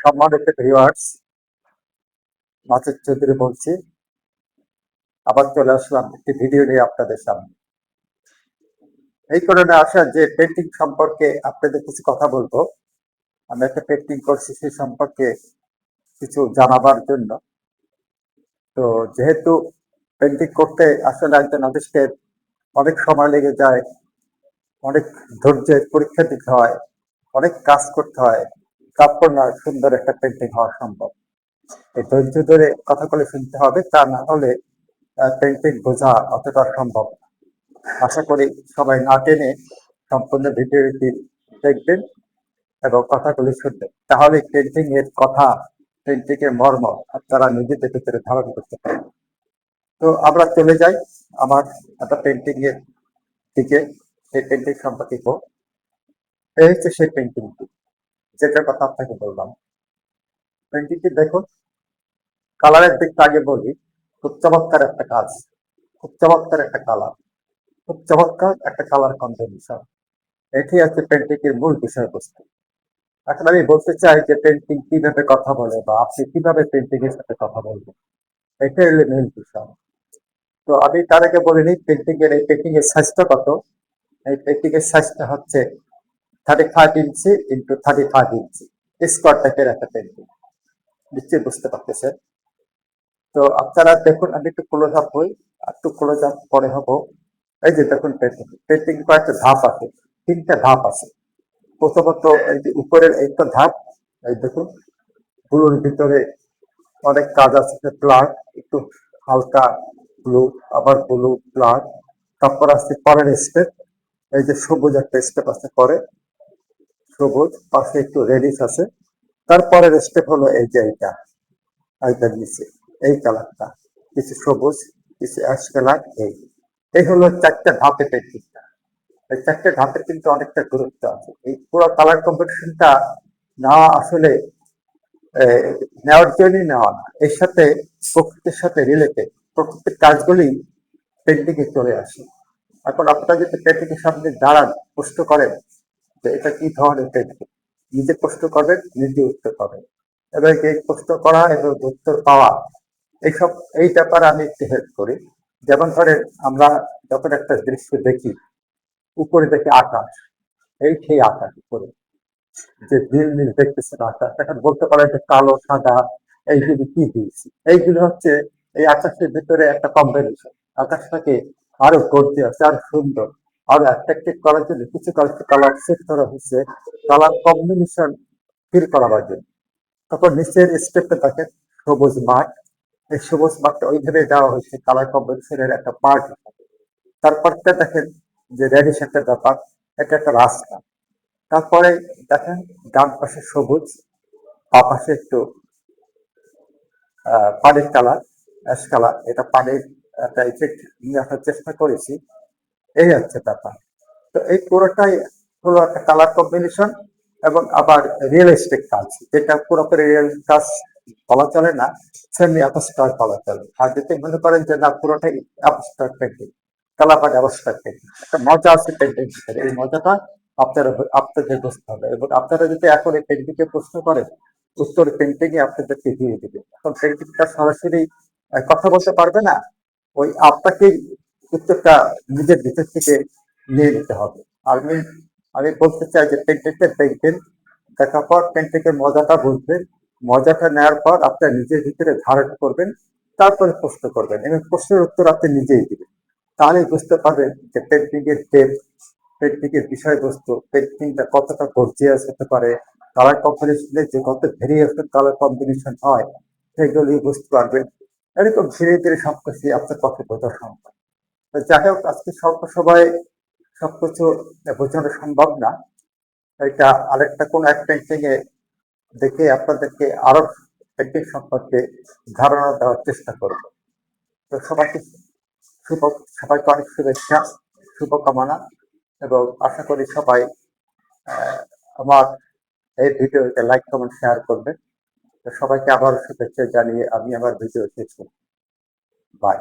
সম্মানিত ভিউয়ার্স, মাসুদ চৌধুরী বলছি। আবার চলে আসলাম একটি ভিডিও নিয়ে আপনাদের সামনে। এই কারণে আসা যে পেন্টিং সম্পর্কে আপনাদের কিছু কথা বলবো। আমি একটা পেন্টিং করছি, সেই সম্পর্কে কিছু জানাবার জন্য। তো যেহেতু পেন্টিং করতে আসলে একজন আর্টিস্টের অনেক সময় লেগে যায়, অনেক ধৈর্যের পরীক্ষা দিতে হয়, অনেক কাজ করতে হয়, তারপর না সুন্দর একটা পেন্টিং হওয়া সম্ভব। এই ধৈর্য ধরে কথাগুলো শুনতে হবে, তা না হলে পেন্টিং বোঝা অতটা সম্ভব না। আশা করি সবাই না টেনে সম্পূর্ণ ভিডিওটি দেখবেন এবং কথাগুলি শুনবেন, তাহলে পেন্টিং এর কথা, পেন্টিং এর মর্ম আপনারা নিজেদের ভিতরে ধারণ করতে পারবেন। তো আমরা চলে যাই আমার একটা পেন্টিং এর দিকে। সেই পেন্টিং সম্পর্কে এই হচ্ছে সেই পেন্টিংটি, যেটার কথা আপনাকে বললাম। পেন্টিংটি দেখুন, কালারের দিকটা আগে বলি। খুব চমৎকার একটা কাজ, খুব চমৎকার একটা কালার, খুব চমৎকার একটা কালার কম্বিনেশন। এটি আছে পেন্টিং এর মূল বিষয়বস্তু। এখন আমি বলতে চাই যে পেন্টিং কিভাবে কথা বলে বা আপনি কিভাবে পেন্টিং এর সাথে কথা বলবেন, এটাই হলো মূল বিষয়। তো আমি তার আগে বলে নিই, এই পেন্টিং এর সাইজটা কত। এই পেন্টিং এর সাইজটা হচ্ছে 35 ইঞ্চি ইন্টু 35 ইঞ্চি, স্কোয়ার টাইপের একটা পেন্টিং। নিশ্চয়ই বুঝতে পারতেছেন। তো আপনারা দেখুন, আমি একটু ক্লোজ আপ হই, একটু ক্লোজ আপ পরে হবো। এই যে দেখুন, পেন্টিং কয়েকটা ধাপ আছে, 3টা ধাপ আছে। প্রথমত এই যে উপরের একটা ধাপ, এই দেখুন ব্লুর ভিতরে অনেক কাজ আছে, ব্লাড একটু হালকা ব্লু, আবার ব্লু ব্লাড। তারপর আসছে পরের স্টেপ, এই যে সবুজ একটা স্টেপ আছে, পরে সবুজ, পাশে একটু রেডিশ আছে। তারপরের স্টেপ হলো এই যে এইটার নিচে এই কালারটা, কিছু সবুজ, কিছু অ্যাশ কালার। এই হলো 4টা ধাপে পেন্টিংটা। এই 4টে ধাপের কিন্তু অনেকটা গুরুত্ব আছে। এই পুরো কালার কম্পিটিশনটা নেওয়া আসলে নেওয়ার জন্যই নেওয়া না, এর সাথে প্রকৃতির সাথে রিলেটেড, প্রকৃতির কাজগুলি পেন্টিং এ চলে আসে। এখন আপনারা যদি পেন্টিং এর সামনে দাঁড়ান, প্রশ্ন করেন যে এটা কি ধরনের পেন্টিং, নিজে প্রশ্ন করবেন, নিজে উত্তর পাবেন। এবং এই প্রশ্ন করা এবং উত্তর পাওয়া, এইসব এই ব্যাপারে আমি একটু হেল্প করি। যেমন ধরেন, আমরা যখন একটা দৃশ্য দেখি, উপরে দেখি আকাশ, এই সেই আকাশ উপরে যে নীল নীল দেখতেছেন আকাশ, এখন বলতে পারেন যে কালো সাদা, এইগুলি কি দিয়েছি, এইগুলো হচ্ছে এই আকাশের ভিতরে একটা কম্বিনেশন। আকাশটাকে আরো গর্জিয়াস, আরো সুন্দর, আরো অ্যাট্রাক্টিভ করার জন্য কিছু কালার সেট করা হচ্ছে, কালার কম্বিনেশন ফিল করাবার জন্য। তারপর নিচের স্টেপটা দেখেন, সবুজ মাঠ। এই সবুজ মাঠটা ওইভাবে দেওয়া হয়েছে কালার কম্বিনেশনের একটা পার্ট হিসাবে। তারপরটা দেখেন যে রেডিশ একটা ব্যাপার, এটা একটা রাস্তা। তারপরে দেখেন ডান পাশে সবুজ, বা পাশে একটু পানির কালার, অ্যাশ কালার। এটা পানির একটা ইফেক্ট নিয়ে আসার চেষ্টা করেছি। এই হচ্ছে ব্যাপার। তো এই পুরোটাই হলো একটা কালার কম্বিনেশন এবং আবার রিয়েলিস্টিক কাজ, যেটা পুরোপুরি রিয়েল কাজ বলা চলে না, সেমনি অ্যাবস্ট্রাক্ট বলা চলে। আর যদি মনে করেন যে না, পুরোটাই অ্যাবস্ট্রাক্ট পেন্টিং, কালার বা অ্যাবস্ট্রাক্ট পেন্টিং, একটা মজা আছে পেন্টিং, এই মজাটা আপনারা আপনাদের বুঝতে হবে। এবং আপনারা যদি এখন এই পেন্টিংকে প্রশ্ন করেন, উত্তর পেন্টিং এ আপনাদেরকে দিয়ে দিবে। এখন পেন্টিংটা সরাসরি কথা বলতে পারবে না, ওই আপনাকে উত্তরটা নিজের ভিতর থেকে নিয়ে নিতে হবে। আমি আমি বলতে চাই যে পেন্টিংটা দেখবেন, দেখার পর পেন্টিংয়ের মজাটা বুঝবেন, মজাটা নেওয়ার পর আপনার নিজের ভিতরে ধারণ করবেন, তারপরে প্রশ্ন করবেন এবং প্রশ্নের উত্তর আপনি নিজেই দিবেন। তাহলে বুঝতে পারবেন যে পেন্টিং এর ডেপথ, পেন্টিং এর বিষয়বস্তু, পেন্টিংটা কতটা গর্জিয়াস হতে পারে, কালার কম্বিনেশনে যে কত ভেরিয়েশন কালার কম্বিনেশন হয়, সেগুলি বুঝতে পারবেন। এরকম ধীরে ধীরে সবকিছু আপনার পক্ষে বোঝা সম্ভব। তো যাই হোক, আজকে স্বল্প সময়ে সবকিছু বোঝানো সম্ভব না। এটা আরেকটা কোন এক পেন্টিং এ দেখে আপনাদেরকে আরো পেন্টিং সম্পর্কে ধারণা দেওয়ার চেষ্টা করব। তো সবাইকে শুভ, সবাইকে অনেক শুভেচ্ছা, শুভকামনা, এবং আশা করি সবাই আমার এই ভিডিওতে লাইক কমেন্ট শেয়ার করবেন। তো সবাইকে আবার শুভেচ্ছা জানিয়ে আমি আমার ভিডিও শেষ করব। বাই।